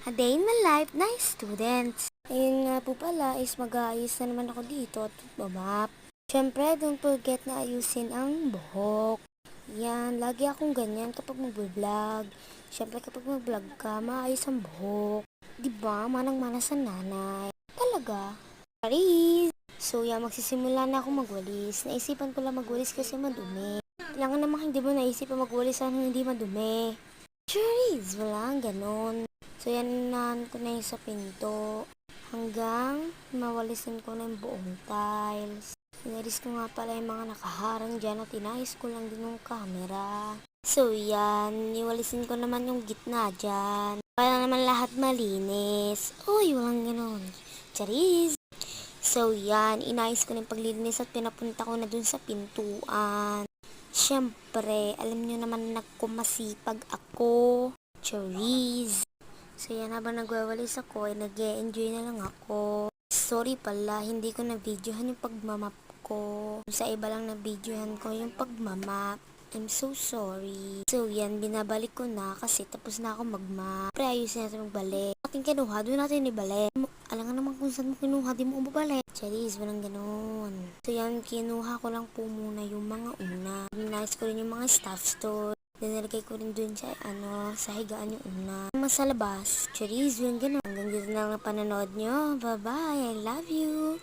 A day in my life na students. Ayun nga po pala is mag-aayos na naman ako dito at mamap. Siyempre, don't forget na ayusin ang buhok. Yan, lagi akong ganyan kapag mag-vlog. Siyempre, kapag mag-vlog ka, maayos ang buhok. Diba, manang-mana sa nanay. Talaga. Paris! So, yan, magsisimula na ako magwalis. Naisipan ko lang magwalis kasi madumi. Kailangan namang hindi mo naisipan magwalis ang hindi madumi. Charis! Walang ganon. So, yan na ko na yung sa pinto. Hanggang mawalisin ko na yung buong tiles. Inalis ko nga pala yung mga nakaharang dyan at inayos ko lang din yung camera. So, yan. Niwalisin ko naman yung gitna dyan. Para naman lahat malinis. Uy, walang ganon. Charis! So, yan. Inayos ko na yung paglilinis at pinapunta ko na dun sa pintuan. Siyempre, alam nyo naman na kumasipag ako. Charis! So yan, habang nagwawalis ako, ay nag-e-enjoy na lang ako. Sorry pala, hindi ko na-videohan yung pagmamap ko. Sa iba lang na-videohan ko yung pagmamap. I'm so sorry. So yan, binabalik ko na kasi tapos na ako magmap. Pre, ayusin natin magbalik. Ating kinuha, doon natin ibalik. Alam nga naman kung saan mo kinuha, di mo umabalik. Charis, walang ganun. So yan, kinuha ko lang po muna yung mga una. Nice ko rin yung mga staff store. Nilagay ko rin dun sa, sa higaan yung una. Naman sa labas, charis, yung ganun. Hanggang dito na lang ang panonood nyo. Bye-bye, I love you!